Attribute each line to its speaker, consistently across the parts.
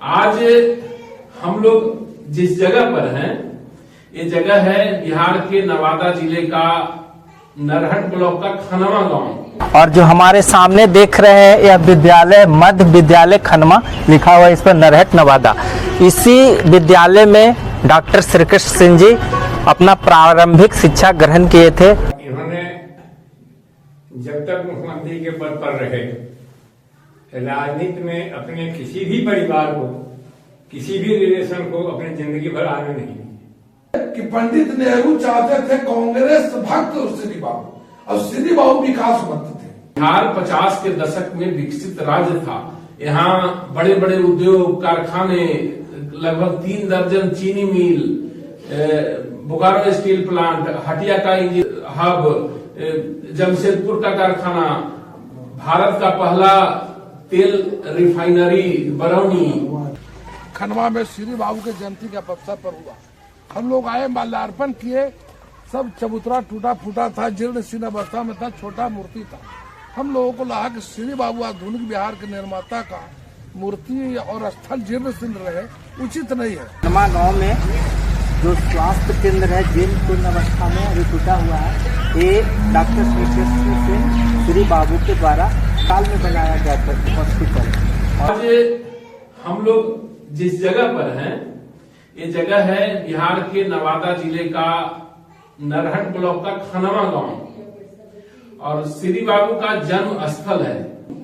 Speaker 1: आज हम लोग जिस जगह पर हैं, ये जगह है बिहार के नवादा जिले का नरहट ब्लॉक का खनवा गांव।
Speaker 2: और जो हमारे सामने देख रहे हैं यह विद्यालय मध्य विद्यालय खनवा लिखा हुआ है इस पर, नरहट नवादा। इसी विद्यालय में डॉक्टर श्री कृष्ण सिंह जी अपना प्रारंभिक शिक्षा ग्रहण किए थे।
Speaker 3: इन्होंने जब तक मुख्यमंत्री के पद पर रहे, राजनीति में अपने किसी भी परिवार को, किसी भी रिलेशन को अपनी जिंदगी भर आने नहीं दी।
Speaker 4: कि पंडित नेहरू चाहते थे कांग्रेस भक्त श्री बाबू, और श्री बाबू विकास भक्त थे।
Speaker 1: बिहार 50 के दशक में विकसित राज्य था। यहाँ बड़े बड़े उद्योग कारखाने, लगभग 3 दर्जन चीनी मिल, बोकारो स्टील प्लांट, हटिया का इंजन हब, जमशेदपुर का कारखाना, भारत का पहला तेल रिफाइनरी बरौनी।
Speaker 4: खनवा में श्री बाबू के जयंती के अवसर पर हुआ, हम लोग आए, माल्यार्पण किए। सब चबूतरा टूटा फूटा था, जीर्ण शीर्ण अवस्था में था, छोटा मूर्ति था। हम लोगों को लगा कि श्री बाबू आधुनिक बिहार के निर्माता का मूर्ति और स्थल जीर्ण शीर्ण रहे, उचित नहीं है।
Speaker 2: खनवा गांव में जो स्वास्थ्य केंद्र है जीर्ण अवस्था में अभी टूटा हुआ है, ये डॉक्टर श्री कृष्ण सिंह श्री बाबू के द्वारा साल में बनाया गया हॉस्पिटल।
Speaker 1: आज हम लोग जिस जगह पर हैं, ये जगह है बिहार के नवादा जिले का नरहट ब्लॉक का खनवा गांव, और श्री बाबू का जन्म स्थल है।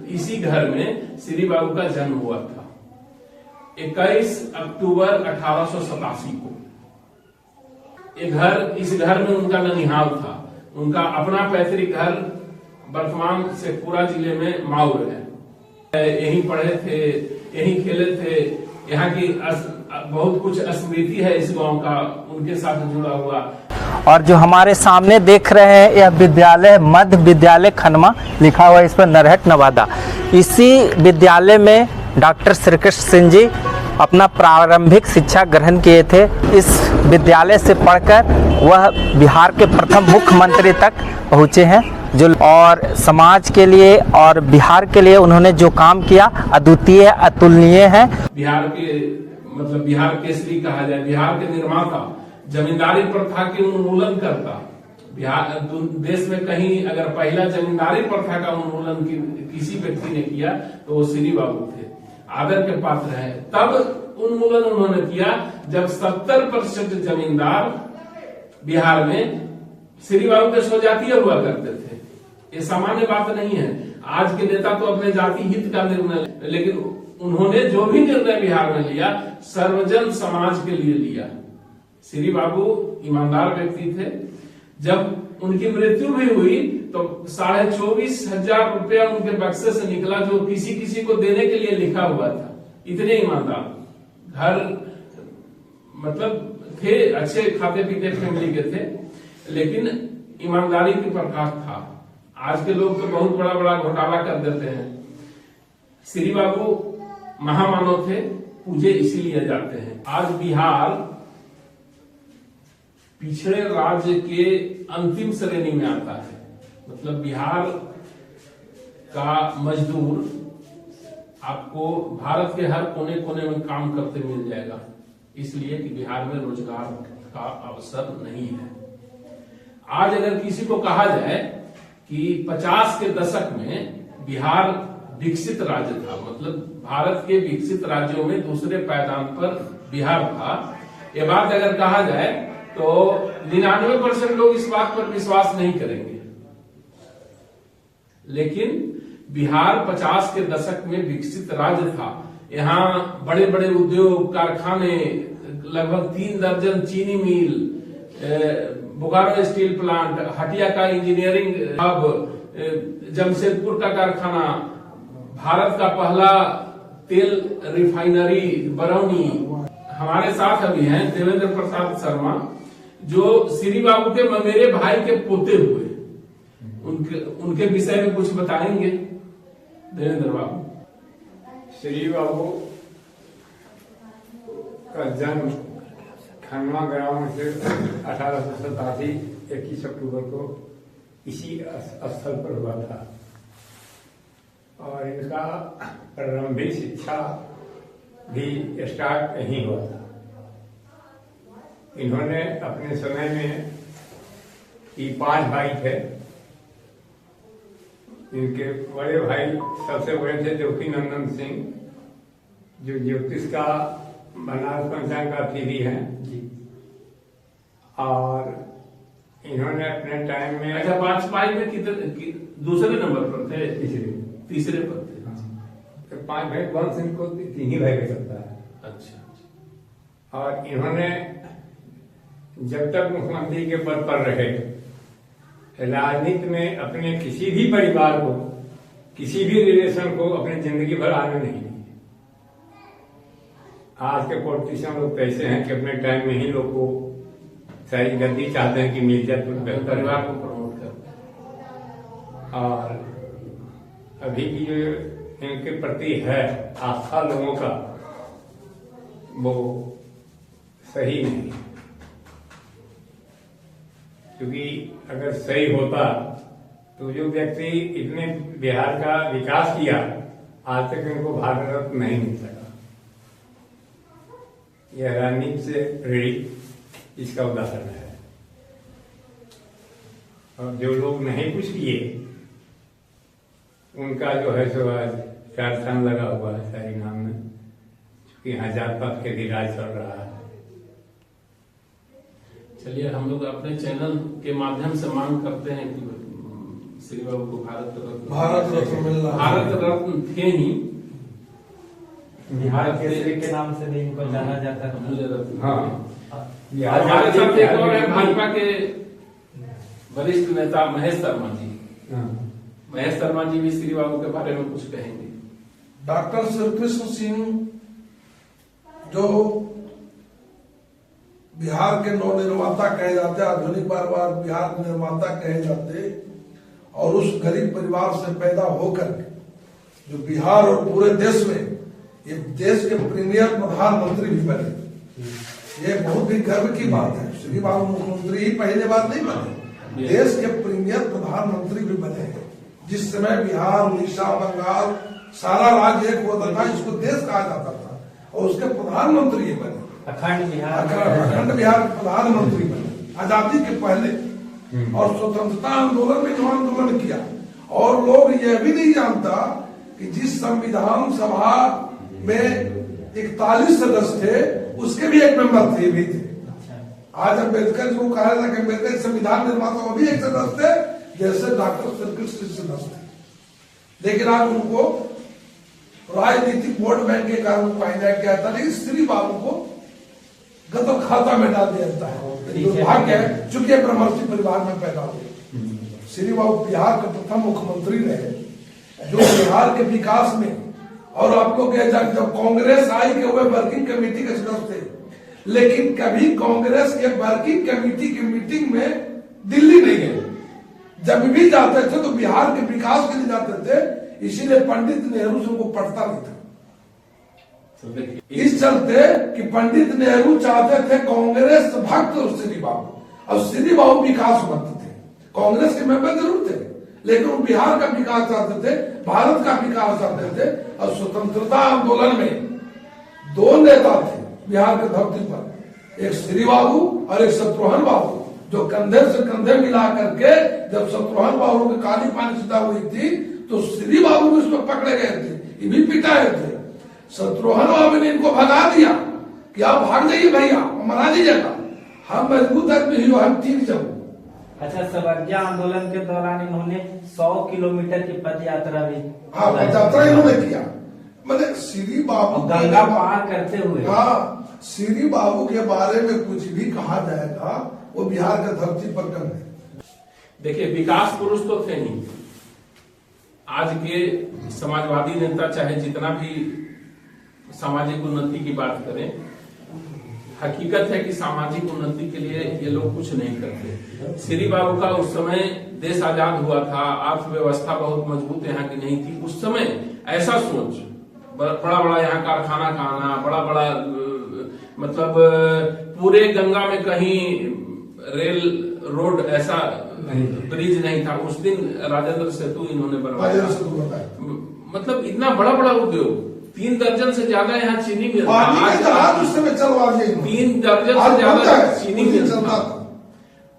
Speaker 1: इसी घर में श्री बाबू का जन्म हुआ था 21 अक्टूबर 1887 को। इस घर में उनका ननिहाल था। उनका अपना पैतृक घर वर्तमान शेखपुरा जिले में माउर है। यहीं पढ़े थे, यहीं खेले थे। यहाँ की बहुत कुछ स्मृति है इस गांव का, उनके साथ जुड़ा हुआ।
Speaker 2: और जो हमारे सामने देख रहे हैं यह विद्यालय मध्य विद्यालय खनवा लिखा हुआ है इस पर, नरहट नवादा। इसी विद्यालय में डॉक्टर श्री कृष्ण सिंह जी अपना प्रारंभिक शिक्षा ग्रहण किए थे। इस विद्यालय से पढ़कर वह बिहार के प्रथम मुख्यमंत्री तक पहुँचे हैं, जो और समाज के लिए और बिहार के लिए उन्होंने जो काम किया अद्वितीय अतुलनीय है।
Speaker 1: बिहार के मतलब बिहार केसरी कहा जाए, बिहार के निर्माता, जमींदारी प्रथा के उन्मूलन करता। बिहार देश में कहीं अगर पहला जमींदारी प्रथा का उन्मूलन किसी व्यक्ति ने किया तो वो श्री बाबू थे, आदर के पात्र हैं। तब उन्मूलन उन्होंने किया जब 70% जमींदार बिहार में श्री बाबू के स्वजातीय हुआ करते थे। ये सामान्य बात नहीं है। आज के नेता तो अपने जाति हित का निर्णय, लेकिन उन्होंने जो भी निर्णय बिहार में लिया सर्वजन समाज के लिए लिया। श्री बाबू ईमानदार व्यक्ति थे। जब उनकी मृत्यु भी हुई तो 24,500 रुपया उनके बक्से से निकला, जो किसी किसी को देने के लिए लिखा हुआ था। इतने ईमानदार, घर मतलब थे, अच्छे खाते पीते फैमिली के थे, लेकिन ईमानदारी की प्रकाश था। आज के लोग तो बहुत बड़ा बड़ा घोटाला कर देते हैं। श्री बाबू महामानव थे, पूजे इसीलिए जाते हैं। आज बिहार पिछड़े राज्य के अंतिम श्रेणी में आता है। मतलब बिहार का मजदूर आपको भारत के हर कोने कोने में काम करते मिल जाएगा, इसलिए कि बिहार में रोजगार का अवसर नहीं है। आज अगर किसी को कहा जाए कि 50 के दशक में बिहार विकसित राज्य था, मतलब भारत के विकसित राज्यों में दूसरे पायदान पर बिहार था, ये बात अगर कहा जाए तो 99% लोग इस बात पर विश्वास नहीं करेंगे। लेकिन बिहार 50 के दशक में विकसित राज्य था। यहाँ बड़े बड़े उद्योग कारखाने, लगभग 3 दर्जन चीनी मिल, बोकारो स्टील प्लांट, हटिया का इंजीनियरिंग हब, जमशेदपुर का कारखाना, भारत का पहला तेल रिफाइनरी बरौनी। हमारे साथ अभी हैं देवेंद्र प्रसाद शर्मा, जो श्री बाबू के ममेरे भाई के पोते हुए। उनके विषय में कुछ बताएंगे देवेंद्र बाबू।
Speaker 3: श्री बाबू का जन्म खनवा ग्राम से 1887 21 अक्टूबर को इसी स्थल पर हुआ था, और इनका प्रारंभिक शिक्षा भी स्टार्ट यहीं हुआ था। इन्होंने अपने समय में ये 5 भाई थे। इनके बड़े भाई सबसे बड़े थे ज्योति नंदन सिंह, जो ज्योतिष का बनारस पंचांग का अतिथि हैं जी। और इन्होंने अपने टाइम में
Speaker 1: अच्छा 5 भाई में कितने दूसरे नंबर पर थे? तीसरे पर थे।
Speaker 3: तो 5 भाई वंश इनको 3 ही भाई का चलता है।
Speaker 1: अच्छा।
Speaker 3: और इन्होंने जब तक मुख्यमंत्री के पद पर रहे, राजनीति में अपने किसी भी परिवार को, किसी भी रिलेशन को अपनी जिंदगी भर आने नहीं दी। आज के पॉलिटिशियन लोग कैसे हैं कि अपने टाइम में ही लोग को सारी गद्दी चाहते हैं कि मिल जाए तो
Speaker 1: परिवार को प्रमोट कर।
Speaker 3: और अभी की जो इनके प्रति है आस्था लोगों का, वो सही नहीं। क्योंकि अगर सही होता तो जो व्यक्ति इतने बिहार का विकास किया, आज तक इनको भारत रत्न नहीं मिल सका। यह राजनीति से प्रेरित इसका उदाहरण है। और जो लोग नहीं कुछ किए, उनका जो है सो आज कारखाना लगा हुआ है सारी नाम में, क्योंकि यहाँ जात पात के भी राज चल रहा है।
Speaker 1: चलिए, हम लोग अपने चैनल के माध्यम से मांग करते हैं कि श्री बाबू को भारत
Speaker 4: रत्न मिलना।
Speaker 1: भारत रत्न थे ही,
Speaker 2: बिहार केसरी के नाम से भी इनको जाना जाता है।
Speaker 1: मूल्य रत्न।
Speaker 3: हाँ,
Speaker 1: हमारे साथ एक और है भाजपा के वरिष्ठ नेता महेश शर्मा जी। महेश शर्मा जी भी श्री बाबू के बारे में कुछ कहेंगे।
Speaker 4: डॉक्टर श्रीकृष्ण सिंह जो बिहार के नव निर्माता कहे जाते, आधुनिक बार बिहार निर्माता कहे जाते, और उस गरीब परिवार से पैदा होकर जो बिहार और पूरे देश में ये देश के प्रीमियर प्रधानमंत्री भी बने, ये बहुत ही गर्व की बात है। श्री बाबू मुख्यमंत्री ही पहले बार नहीं बने, देश के प्रीमियर प्रधानमंत्री भी बने हैं। जिस समय बिहार, उड़ीसा, बंगाल सारा राज्य एक होता था, इसको देश कहा जाता था, और उसके प्रधानमंत्री बने। अखंड बिहार प्रधानमंत्री बने आजादी के पहले। और स्वतंत्रता आंदोलन में जो आंदोलन किया, और लोग यह भी नहीं जानता कि जिस संविधान सभा में 41 सदस्य थे, उसके भी एक मेंबर थे भी थे। आज अम्बेडकर जी को कहा जाता है कि अम्बेडकर संविधान निर्माता, वो भी एक सदस्य थे, जैसे डॉक्टर श्रीकृष्ण सदस्य थे। लेकिन आज उनको राजनीतिक वोट बैंक के कारण पाया गया था, लेकिन श्री बाबू को गतल खाता में डाल दिया जाता है। दुर्भाग्य है, चूंकि ब्रह्मर्षि परिवार में पैदा हुए। श्री बाबू बिहार के प्रथम मुख्यमंत्री रहे, जो बिहार के विकास में, और आप लोग जब कांग्रेस आई के हुए वर्किंग कमेटी के सदस्य थे, लेकिन कभी कांग्रेस के वर्किंग कमेटी की मीटिंग में दिल्ली नहीं गए। जब भी जाते थे तो बिहार के विकास के लिए जाते थे, इसीलिए पंडित नेहरू से उनको पढ़ता नहीं था। इस चलते कि पंडित नेहरू चाहते थे कांग्रेस भक्त श्री बाबू, और श्री बाबू विकास भक्त थे। कांग्रेस के मेंबर जरूर थे, लेकिन वो बिहार का विकास चाहते थे, भारत का विकास चाहते थे। और स्वतंत्रता आंदोलन में 2 नेता थे बिहार के धरती पर, एक श्री बाबू और एक शत्रुघ्न बाबू, जो कंधे से कंधे मिला करके जब शत्रुघ्न बाबू की काली पानी सीधा हुई थी, तो श्री बाबू भी उसमें पकड़े गए थे, ये भी पिटाए थे। शत्रुघ्न बाबू ने इनको भगा दिया कि आप भाग जाइए भैया, मना दीजिएगा, हम मजबूत आदमी ही, हम ठीक जाऊ।
Speaker 2: अच्छा, सवर्ज्ञा आंदोलन के दौरान इन्होंने 100 किलोमीटर की पद यात्रा भी,
Speaker 4: हाँ, पद यात्रा इन्होंने किया। मतलब श्री बाबू
Speaker 2: गंगा पार करते हुए।
Speaker 4: हाँ, श्री बाबू के बारे में कुछ भी कहा जाएगा, वो बिहार के धरती पर कम है।
Speaker 1: देखिए, विकास पुरुष तो थे नहीं। आज के समाजवादी नेता चाहे जितना भी सामाजिक उन्नति की बात करें, हकीकत है कि सामाजिक उन्नति के लिए ये लोग कुछ नहीं करते। श्री बाबू का उस समय देश आजाद हुआ था, अर्थव्यवस्था बहुत मजबूत यहाँ की नहीं थी। उस समय ऐसा सोच, बड़ा बड़ा यहाँ कारखाना का आना, बड़ा बड़ा मतलब पूरे गंगा में कहीं रेल रोड ऐसा ब्रिज नहीं था। उस दिन राजेंद्र सेतु इन्होंने बनवाया, मतलब इतना बड़ा बड़ा उद्योग। 3 दर्जन से ज्यादा यहाँ चीनी मिलता
Speaker 4: पानी का
Speaker 1: है।
Speaker 4: जहाज उस समय चलवा दिए
Speaker 1: 3 दर्जन
Speaker 4: आज
Speaker 1: से ज्यादा
Speaker 4: बनता है,
Speaker 1: चीनी
Speaker 4: उस दिन
Speaker 1: मिलता
Speaker 4: चलता
Speaker 1: है।
Speaker 4: था।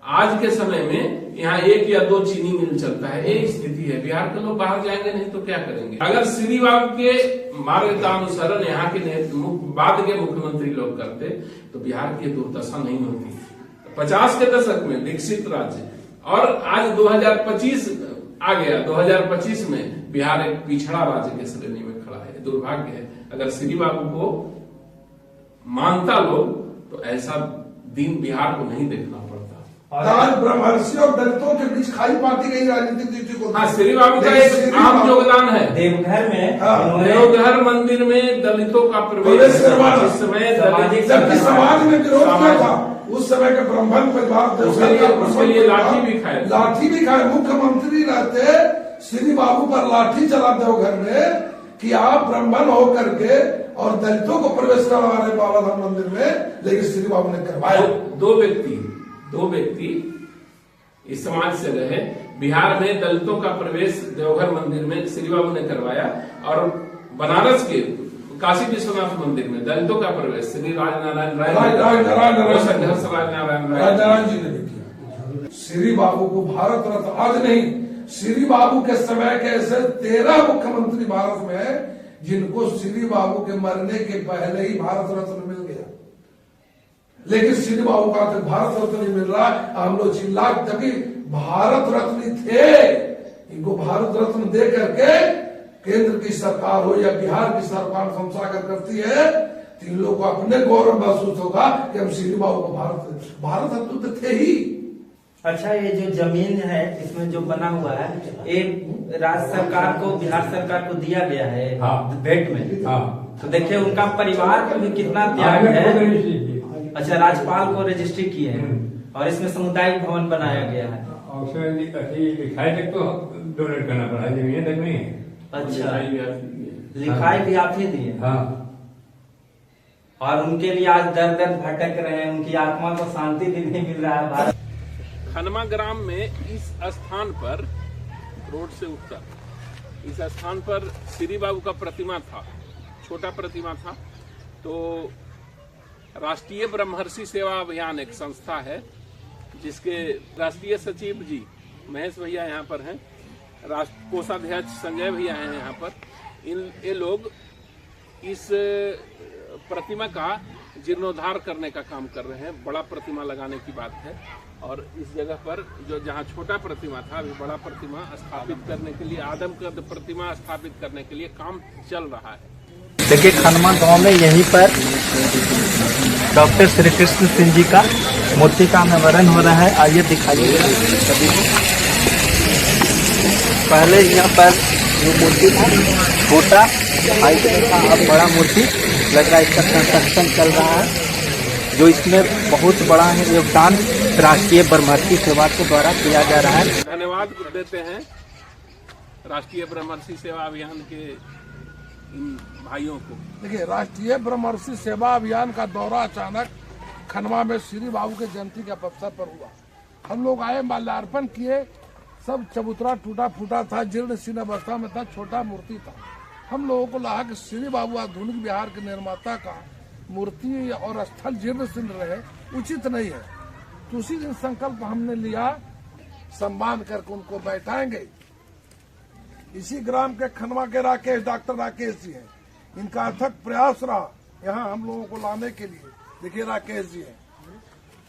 Speaker 1: आज के समय में यहाँ 1 या 2 चीनी मिल चलता है, यही स्थिति है। बिहार के लोग बाहर जाएंगे नहीं तो क्या करेंगे? अगर श्री बाबू के मार्ग का अनुसरण यहाँ के बाद के मुख्यमंत्री लोग करते तो बिहार की दुर्दशा नहीं होती। 50 के दशक में विकसित राज्य और आज 2025 आ गया, 2025 में बिहार एक पिछड़ा राज्य के श्रेणी में खड़ा है। दुर्भाग्य है। अगर श्री बाबू को मानता लोग तो ऐसा दिन बिहार को नहीं देखना पड़ता।
Speaker 4: आज ब्रह्मर्षि और दलितों के बीच खाई पाती गई राजनीतिक दृष्टिकोण।
Speaker 1: हाँ, श्री बाबू का एक आम योगदान है।
Speaker 2: देवघर में
Speaker 4: हाँ।
Speaker 1: देवघर मंदिर में दलितों का प्रवेश
Speaker 4: करवाना।
Speaker 1: जिस समय
Speaker 4: जबकि समाज में विरोध किया था उस समय के ब्राह्मण परिवार
Speaker 1: उसके लिए लाठी भी खाए।
Speaker 4: लाठी भी खाए। मुख्यमंत्री रहते श्री बाबू पर लाठी चला देवघर में कि आप ब्राह्मण होकर के और दलितों को प्रवेश करवा रहे बाबा धाम मंदिर में, लेकिन श्री बाबू ने करवाया।
Speaker 1: दो व्यक्ति इस समाज से रहे। बिहार में दलितों का प्रवेश देवघर मंदिर में श्री बाबू ने करवाया और बनारस के काशी विश्वनाथ मंदिर में दलितों का प्रवेश श्री राजनारायण
Speaker 4: राजनारायण जी ने भी किया। श्री बाबू को भारत रत्न आज नहीं, श्री बाबू के समय के ऐसे 13 मुख्यमंत्री भारत में है जिनको श्री बाबू के मरने के पहले ही भारत रत्न मिल गया, लेकिन श्री बाबू का तक भारत रत्न नहीं मिल रहा। हम लोग चिल्ला तभी भारत रत्न थे, इनको भारत रत्न दे करके केंद्र की सरकार हो या बिहार की सरकार संसागर करती है तो इन लोगों को अपने गौरव महसूस होगा कि हम श्री बाबू को भारत रत्न तो थे ही।
Speaker 2: अच्छा, ये जो जमीन है इसमें जो बना हुआ है ये राज्य सरकार को, बिहार सरकार को दिया गया है भेंट में। तो देखिए उनका परिवार का भी कितना त्याग है। अच्छा, राज्यपाल को रजिस्ट्री की है और इसमें सामुदायिक भवन बनाया गया है।
Speaker 3: लिखाई तक तो डोनेट करना पड़ा, जमीन तक नहीं है।
Speaker 2: अच्छा, लिखाई भी आप ही दिए।
Speaker 3: हाँ।
Speaker 2: और उनके लिए आज दर दर भटक रहे हैं, उनकी आत्मा को शांति भी नहीं मिल रहा है। भारत
Speaker 1: खनमा ग्राम में इस स्थान पर रोड से उत्तर इस स्थान पर श्री बाबू का प्रतिमा था, छोटा प्रतिमा था। तो राष्ट्रीय ब्रह्मर्षि सेवा अभियान एक संस्था है जिसके राष्ट्रीय सचिव जी महेश भैया यहाँ पर हैं, राष्ट्र कोषाध्यक्ष संजय भैया हैं यहाँ पर। ये लोग इस प्रतिमा का जीर्णोद्धार करने का काम कर रहे हैं। बड़ा प्रतिमा लगाने की बात है और इस जगह पर जो जहाँ छोटा प्रतिमा था अभी बड़ा प्रतिमा स्थापित करने के लिए, आदमकद प्रतिमा स्थापित करने के लिए काम चल रहा है।
Speaker 2: देखिए खनमा गांव में यहीं पर डॉक्टर श्री कृष्ण सिंह जी का मूर्ति का अनावरण हो रहा है। आइए दिखाइए सभी को। पहले यहाँ पर जो मूर्ति था छोटा, अब बड़ा मूर्ति लग रहा है। इसका कंस्ट्रक्शन चल रहा है जो इसमें बहुत बड़ा है योगदान राष्ट्रीय ब्रह्मर्षि सेवा के द्वारा किया जा रहा है।
Speaker 1: धन्यवाद देते हैं राष्ट्रीय ब्रह्मर्षि सेवा अभियान के इन भाइयों को।
Speaker 4: देखिए, राष्ट्रीय ब्रह्मर्षि सेवा अभियान का दौरा अचानक खनवा में श्री बाबू के जयंती के अवसर पर हुआ। हम लोग आए, माल्यार्पण किए। सब चबूतरा टूटा फूटा था, जीर्ण शीर्ण अवस्था में था, छोटा मूर्ति था। हम लोगों को लगा कि श्री बाबू आधुनिक बिहार के निर्माता का मूर्ति और स्थल जीर्ण शीर्ण रहे, उचित नहीं है। तो उसी दिन संकल्प हमने लिया, सम्मान करके उनको बैठाएंगे। इसी ग्राम के खनवा के राकेश, डॉक्टर राकेश जी हैं, इनका अथक प्रयास रहा यहाँ हम लोगों को लाने के लिए। देखिए राकेश जी हैं,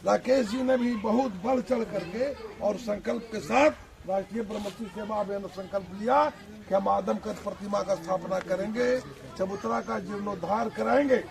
Speaker 4: राकेश जी ने भी बहुत बढ़ चढ़ करके और संकल्प के साथ राष्ट्रीय ब्रह्मर्षि सेवा अभियान संकल्प लिया कि हम आदमकद प्रतिमा का स्थापना करेंगे, चबूतरा का जीर्णोद्धार कराएंगे।